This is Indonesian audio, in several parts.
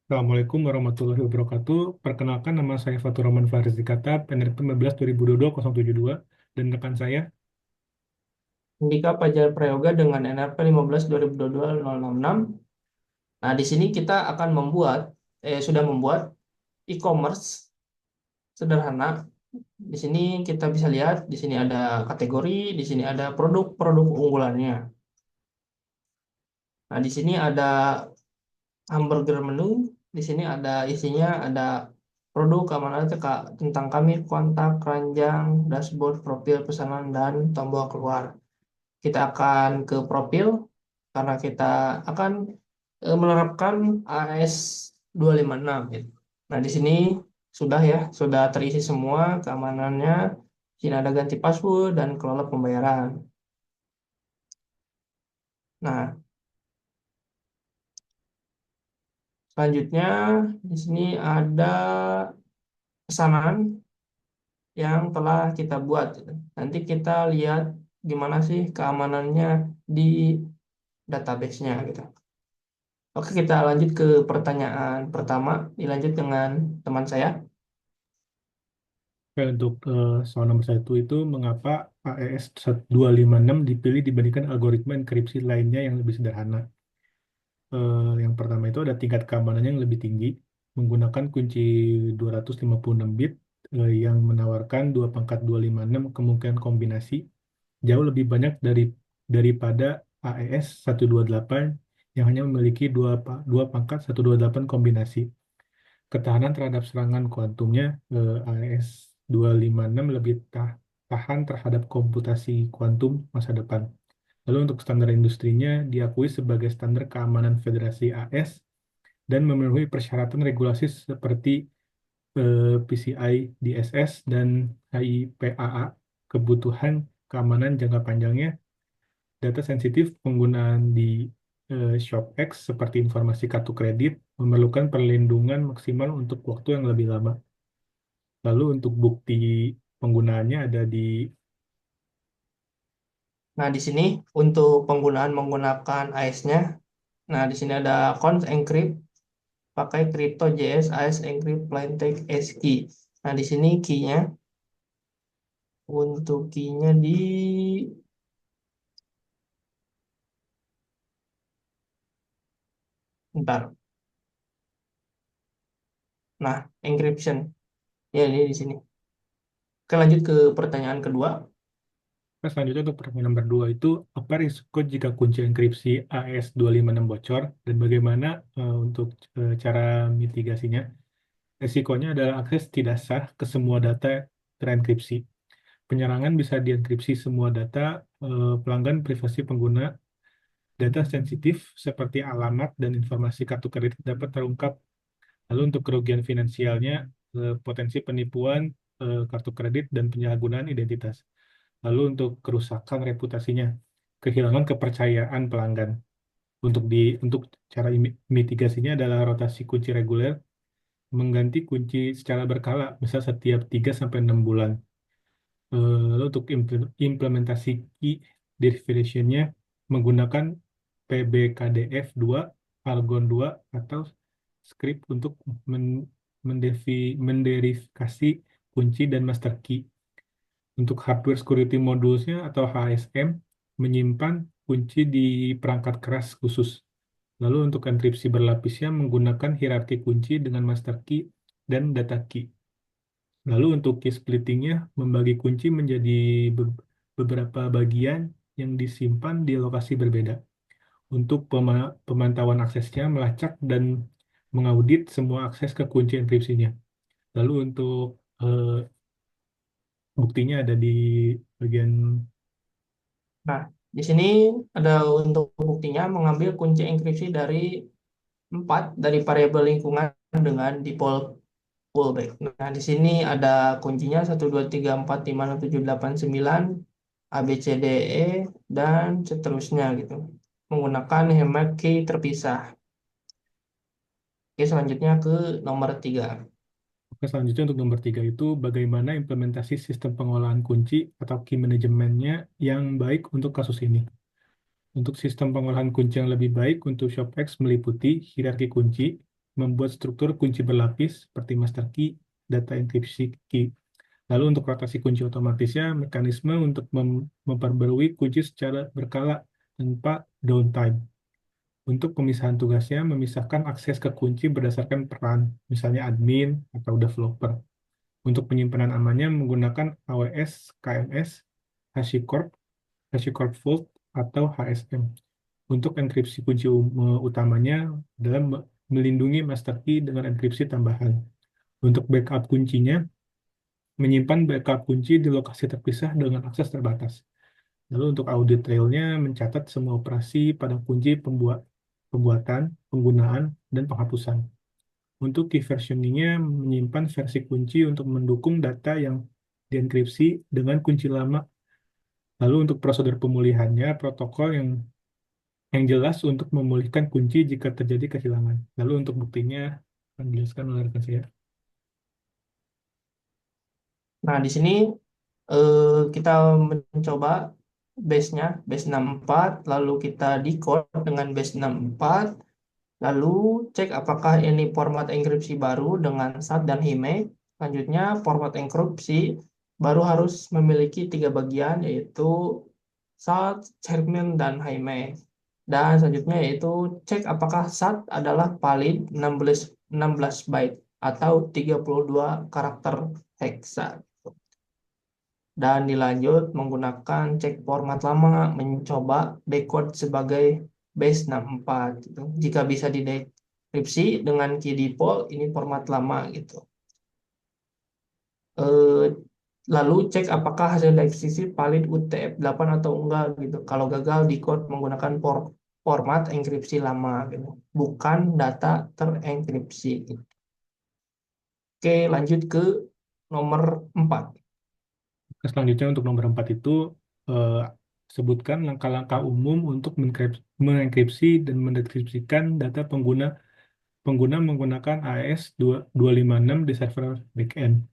Assalamualaikum warahmatullahi wabarakatuh. Perkenalkan nama saya Fatur Rahman Faris Dikata, PNRP 15 2022 dan rekan saya. Andika Fajar Prayoga dengan NRP 15 2022-066. Nah, di sini kita akan sudah membuat e-commerce sederhana. Di sini kita bisa lihat, di sini ada kategori, di sini ada produk-produk unggulannya. Nah, di sini ada hamburger menu, di sini ada isinya, ada produk keamanan Kak, tentang kami, kontak, keranjang, dashboard, profil, pesanan, dan tombol keluar. Kita akan ke profil karena kita akan menerapkan AS 256 gitu. Nah, di sini sudah terisi semua keamanannya. Di sini ada ganti password dan kelola pembayaran. Nah, selanjutnya di sini ada pesanan yang telah kita buat gitu. Nanti kita lihat gimana sih keamanannya di database-nya gitu. Oke, kita lanjut ke pertanyaan pertama. Dilanjut dengan teman saya. Oke, untuk soal nomor satu itu mengapa AES 256 dipilih dibandingkan algoritma enkripsi lainnya yang lebih sederhana. Yang pertama itu ada tingkat keamanannya yang lebih tinggi, menggunakan kunci 256 bit yang menawarkan 2 pangkat 256 kemungkinan kombinasi jauh lebih banyak daripada AES 128 yang hanya memiliki 2 pangkat 128 kombinasi. Ketahanan terhadap serangan kuantumnya AES 256 lebih tahan terhadap komputasi kuantum masa depan. Lalu untuk standar industrinya diakui sebagai standar keamanan Federasi AS dan memenuhi persyaratan regulasi seperti PCI DSS dan HIPAA. Kebutuhan keamanan jangka panjangnya data sensitif penggunaan di ShopX seperti informasi kartu kredit memerlukan perlindungan maksimal untuk waktu yang lebih lama. Lalu untuk bukti penggunaannya ada di Nah, di sini untuk penggunaan menggunakan AES-nya. Nah, di sini ada cons encrypt pakai Crypto.js AES encrypt plain text ASCII. Nah, di sini key-nya untuk key-nya di bentar. Nah, encryption. Ya, ini di sini. Oke, lanjut ke pertanyaan kedua. selanjutnya untuk pertanyaan nomor 2 itu apa risiko jika kunci enkripsi AES 256 bocor dan bagaimana untuk cara mitigasinya? Risikonya adalah akses tidak sah ke semua data terenkripsi. Penyerangan bisa dienkripsi semua data pelanggan privasi pengguna. Data sensitif seperti alamat dan informasi kartu kredit dapat terungkap. Lalu untuk kerugian finansialnya, potensi penipuan kartu kredit dan penyalahgunaan identitas. Lalu untuk kerusakan reputasinya, kehilangan kepercayaan pelanggan. Untuk cara mitigasinya adalah rotasi kunci reguler, mengganti kunci secara berkala, misal setiap 3 sampai 6 bulan. Lalu untuk implementasi key definition-nya menggunakan PBKDF 2, Argon 2, atau script untuk menderifikasi kunci dan master key. Untuk hardware security modules-nya atau HSM menyimpan kunci di perangkat keras khusus. Lalu untuk enkripsi berlapisnya menggunakan hierarki kunci dengan master key dan data key. Lalu untuk key splittingnya membagi kunci menjadi beberapa bagian yang disimpan di lokasi berbeda. Untuk pemantauan aksesnya melacak dan mengaudit semua akses ke kunci enkripsinya. Lalu untuk eh, buktinya ada di bagian Nah, di sini ada untuk buktinya mengambil kunci enkripsi dari 4 dari variabel lingkungan dengan default pullback. Nah, di sini ada kuncinya 1 2 3 4 5 6 7 8 9 A B C D E dan seterusnya gitu. Menggunakan hemat key terpisah. Oke, selanjutnya ke nomor 3. Oke, selanjutnya untuk nomor 3 itu bagaimana implementasi sistem pengolahan kunci atau key manajemennya yang baik untuk kasus ini. Untuk sistem pengolahan kunci yang lebih baik untuk ShopX meliputi hierarki kunci, membuat struktur kunci berlapis seperti master key, data enkripsi key. Lalu untuk rotasi kunci otomatisnya, mekanisme untuk memperbarui kunci secara berkala tanpa downtime. Untuk pemisahan tugasnya, memisahkan akses ke kunci berdasarkan peran, misalnya admin atau developer. Untuk penyimpanan amannya menggunakan AWS, KMS, HashiCorp, HashiCorp Vault, atau HSM. Untuk enkripsi kunci utamanya adalah melindungi master key dengan enkripsi tambahan. Untuk backup kuncinya, menyimpan backup kunci di lokasi terpisah dengan akses terbatas. Lalu untuk audit trailnya mencatat semua operasi pada kunci pembuatan, penggunaan, dan penghapusan. Untuk key versioningnya menyimpan versi kunci untuk mendukung data yang dienkripsi dengan kunci lama. Lalu untuk prosedur pemulihannya, protokol yang jelas untuk memulihkan kunci jika terjadi kehilangan. Lalu untuk buktinya akan dijelaskan oleh rekan saya. Nah, di sini kita mencoba base-nya, base 64, lalu kita decode dengan base 64, lalu cek apakah ini format enkripsi baru dengan SAT dan HIME. Selanjutnya, format enkripsi baru harus memiliki 3 bagian, yaitu SAT, segmen, dan HIME. Dan selanjutnya yaitu cek apakah SAT adalah valid 16 byte atau 32 karakter heksa. Dan dilanjut menggunakan cek format lama, mencoba decode sebagai base 64 gitu. Jika bisa didekripsi dengan key default, ini format lama gitu. Eh, Lalu cek apakah hasil dekripsi valid UTF-8 atau enggak gitu. Kalau gagal, decode menggunakan format enkripsi lama gitu. Bukan data terenkripsi gitu. Oke, lanjut ke nomor 4. Selanjutnya untuk nomor 4 itu eh, sebutkan langkah-langkah umum untuk mengenkripsi dan mendeskripsikan data pengguna pengguna menggunakan AES 256 di server backend.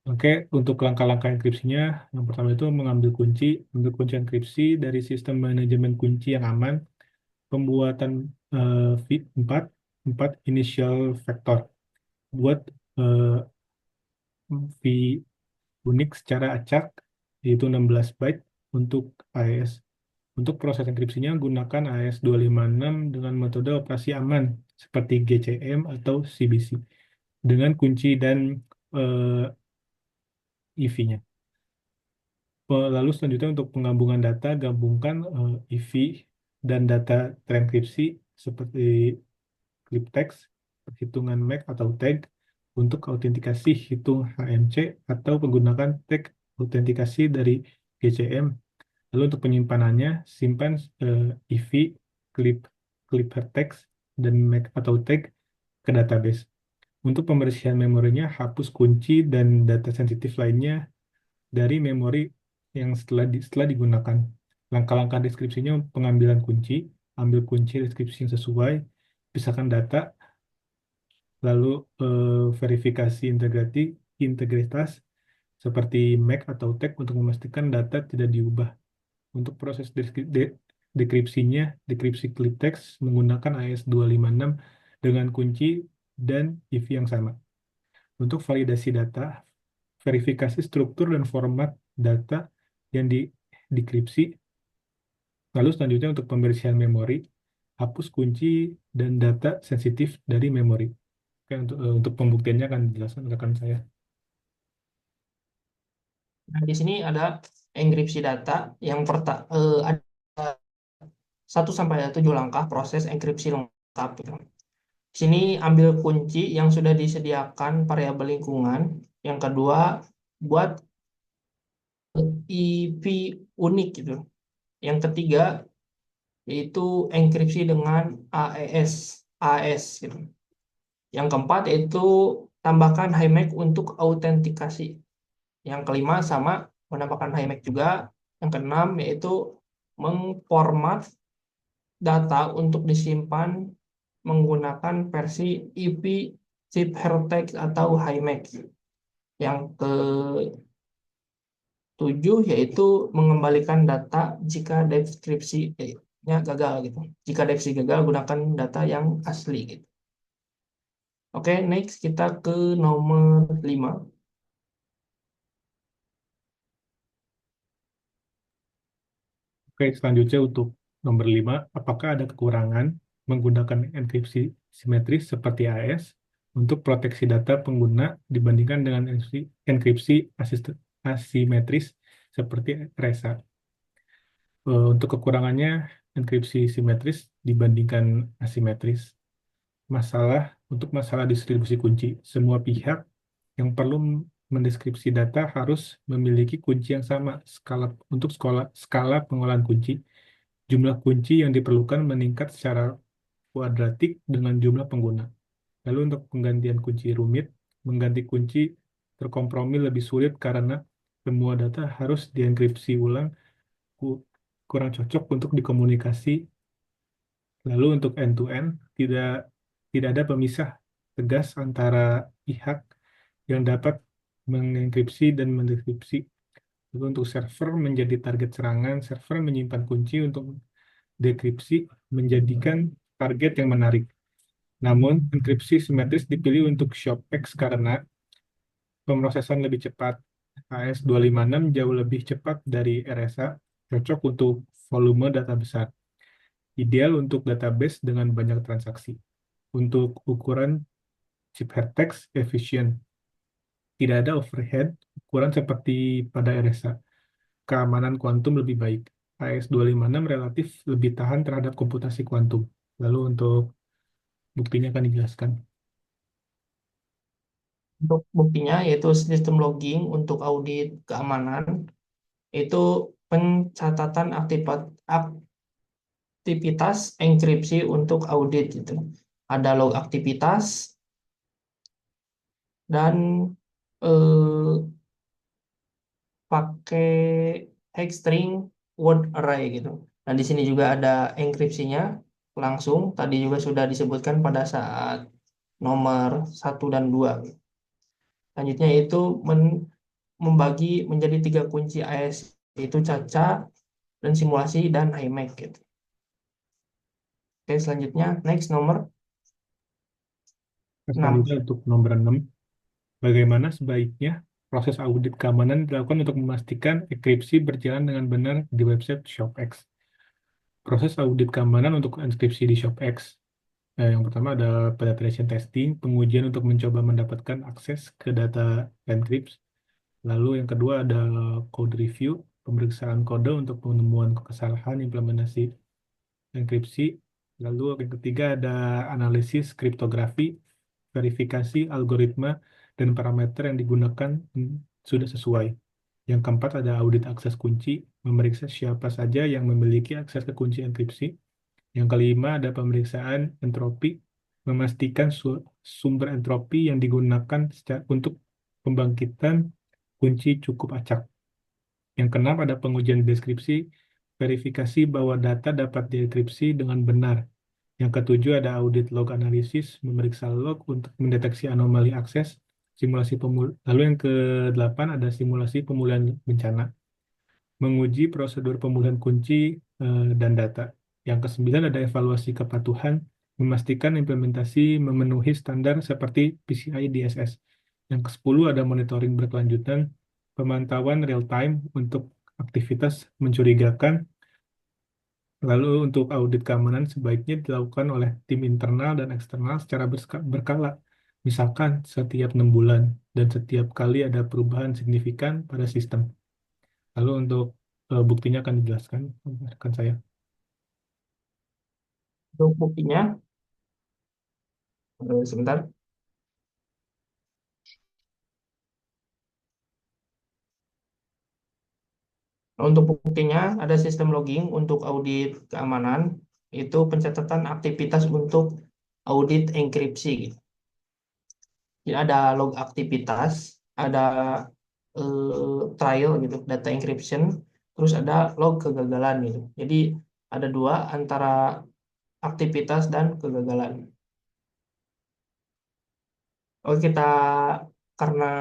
Oke, untuk langkah-langkah enkripsinya, yang pertama itu ambil kunci enkripsi dari sistem manajemen kunci yang aman, pembuatan V4, 4 initial factor. Buat eh, V unik secara acak, yaitu 16 byte untuk AES. Untuk proses enkripsinya, gunakan AES 256 dengan metode operasi aman, seperti GCM atau CBC, dengan kunci dan IV-nya. Lalu selanjutnya untuk penggabungan data, gabungkan IV dan data trankripsi seperti clip text, perhitungan MAC atau tag untuk autentikasi hitung HMC atau menggunakan tag autentikasi dari GCM. Lalu untuk penyimpanannya, simpan IV, clip, clip text, dan MAC atau tag ke database. Untuk pembersihan memorinya, hapus kunci dan data sensitif lainnya dari memori yang setelah digunakan. Langkah-langkah deskripsinya pengambilan kunci, ambil kunci deskripsi yang sesuai, pisahkan data, lalu verifikasi integritas seperti MAC atau tag untuk memastikan data tidak diubah. Untuk proses dekripsinya, dekripsi clip text menggunakan AES 256 dengan kunci dan IV yang sama. Untuk validasi data, verifikasi struktur dan format data yang dekripsi. Lalu selanjutnya untuk pembersihan memori, hapus kunci dan data sensitif dari memori. Oke, untuk pembuktiannya akan dijelaskan rekan saya. Nah, di sini ada enkripsi data yang ada 1 sampai 7 langkah proses enkripsi lengkap gitu. Di sini ambil kunci yang sudah disediakan variabel lingkungan. Yang kedua, buat IP unik gitu. Yang ketiga, yaitu enkripsi dengan AES gitu. Yang keempat yaitu tambahkan HIMAC untuk autentikasi. Yang kelima sama menambahkan HIMAC juga. Yang keenam yaitu mengformat data untuk disimpan menggunakan versi IP zip hertext atau HIMAX. Yang ketujuh yaitu mengembalikan data jika deskripsinya gagal gitu. Jika deskripsi gagal gunakan data yang asli gitu. Oke, next kita ke nomor 5. Oke, selanjutnya untuk nomor 5, apakah ada kekurangan menggunakan enkripsi simetris seperti AES untuk proteksi data pengguna dibandingkan dengan enkripsi asimetris seperti RESA? Untuk kekurangannya, enkripsi simetris dibandingkan asimetris. Untuk masalah distribusi kunci, semua pihak yang perlu mendeskripsi data harus memiliki kunci yang sama untuk skala pengolahan kunci. Jumlah kunci yang diperlukan meningkat secara kuadratik dengan jumlah pengguna. Lalu untuk penggantian kunci rumit, mengganti kunci terkompromi lebih sulit karena semua data harus dienkripsi ulang, ku- kurang cocok untuk dikomunikasi. Lalu untuk end-to-end, tidak tidak ada pemisah tegas antara pihak yang dapat mengenkripsi dan mendekripsi. Lalu untuk server menjadi target serangan, server menyimpan kunci untuk dekripsi menjadikan target yang menarik. Namun, enkripsi simetris dipilih untuk ShopX karena pemrosesan lebih cepat. AS256 jauh lebih cepat dari RSA, cocok untuk volume data besar. Ideal untuk database dengan banyak transaksi. Untuk ukuran chip text efisien, tidak ada overhead, ukuran seperti pada RSA. Keamanan kuantum lebih baik. AS256 relatif lebih tahan terhadap komputasi kuantum. Lalu untuk buktinya akan dijelaskan. Untuk buktinya yaitu sistem logging untuk audit keamanan itu pencatatan aktivitas enkripsi untuk audit gitu. Ada log aktivitas dan eh, pakai hex string word array gitu. Nah, di sini juga ada enkripsinya langsung. Tadi juga sudah disebutkan pada saat nomor 1 dan 2. Selanjutnya itu membagi menjadi 3 kunci AES, yaitu Caca dan simulasi dan IMAX gitu. Oke, selanjutnya next nomor Selanjutnya 6. untuk nomor 6, bagaimana sebaiknya proses audit keamanan dilakukan untuk memastikan enkripsi berjalan dengan benar di website ShopX. Proses audit keamanan untuk enkripsi di ShopX. Yang pertama ada penetration testing, pengujian untuk mencoba mendapatkan akses ke data encrypt. Lalu yang kedua ada code review, pemeriksaan kode untuk penemuan kesalahan implementasi enkripsi. Lalu yang ketiga ada analisis kriptografi, verifikasi algoritma dan parameter yang digunakan sudah sesuai. Yang keempat ada audit akses kunci, memeriksa siapa saja yang memiliki akses ke kunci enkripsi. Yang kelima ada pemeriksaan entropi, memastikan sumber entropi yang digunakan untuk pembangkitan kunci cukup acak. Yang keenam ada pengujian deskripsi, verifikasi bahwa data dapat dienkripsi dengan benar. Yang ketujuh ada audit log analisis, memeriksa log untuk mendeteksi anomali akses, lalu yang kedelapan ada simulasi pemulihan bencana, menguji prosedur pemulihan kunci dan data. Yang kesembilan ada evaluasi kepatuhan, memastikan implementasi memenuhi standar seperti PCI DSS. Yang kesepuluh ada monitoring berkelanjutan, pemantauan real time untuk aktivitas mencurigakan. Lalu untuk audit keamanan sebaiknya dilakukan oleh tim internal dan eksternal secara berkala, misalkan setiap 6 bulan dan setiap kali ada perubahan signifikan pada sistem. Lalu untuk buktinya akan dijelaskan rekan saya. Untuk buktinya, sebentar. Untuk buktinya ada sistem logging untuk audit keamanan, itu pencatatan aktivitas untuk audit enkripsi gitu. Jadi ada log aktivitas, ada trial gitu, data encryption, terus ada log kegagalan gitu. Jadi ada dua antara aktivitas dan kegagalan. Oke, karena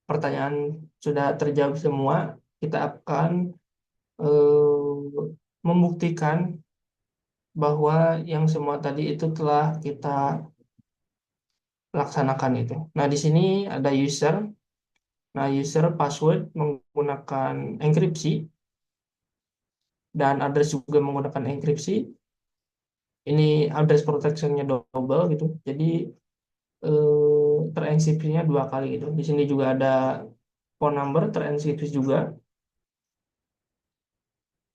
pertanyaan sudah terjawab semua, kita akan membuktikan bahwa yang semua tadi itu telah kita laksanakan itu. Nah, di sini ada user. Nah, user password menggunakan enkripsi dan address juga menggunakan enkripsi. Ini address protection-nya double gitu. Jadi terenkripsinya dua kali gitu. Di sini juga ada phone number terenkripsi juga.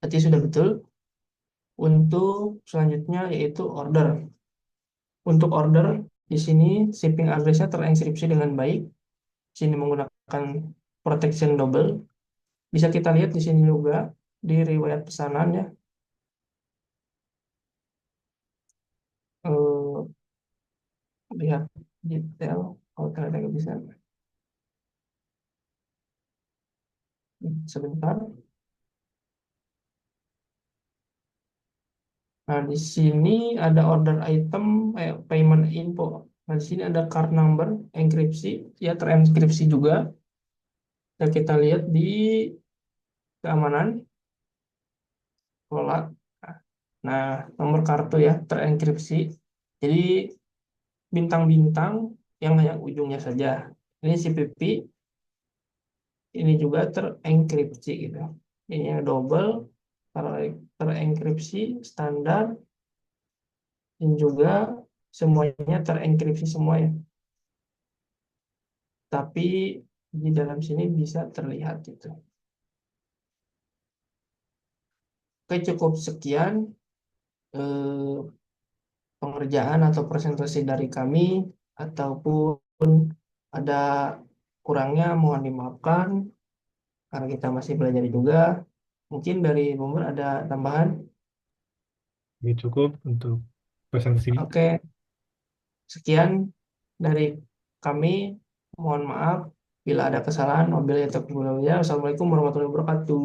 Berarti sudah betul. Untuk selanjutnya yaitu order. Untuk order di sini shipping address-nya terenkripsi dengan baik. Di sini menggunakan protection double. Bisa kita lihat di sini juga di riwayat pesanan ya. Eh, Lihat detail. Kalau ternyata nggak bisa. Sebentar. Nah, di sini ada order item, payment info. Nah, di sini ada card number, enkripsi, ya terenkripsi juga. Dan kita lihat di keamanan, kelola. Nah, nomor kartu ya terenkripsi. Jadi bintang-bintang yang hanya ujungnya saja. Ini CPP, ini juga terenkripsi gitu. Ini yang double, terenkripsi standar, dan juga semuanya terenkripsi semua ya. Tapi di dalam sini bisa terlihat itu. Oke, cukup sekian eh, pengerjaan atau presentasi dari kami, ataupun ada kurangnya mohon dimaafkan karena kita masih belajar juga. Mungkin dari Bumber ada tambahan. Ini cukup untuk presentasi ini. Oke, sekian dari kami. Mohon maaf bila ada kesalahan. Wabillahi taufiq wal hidayah. Wassalamualaikum warahmatullahi wabarakatuh.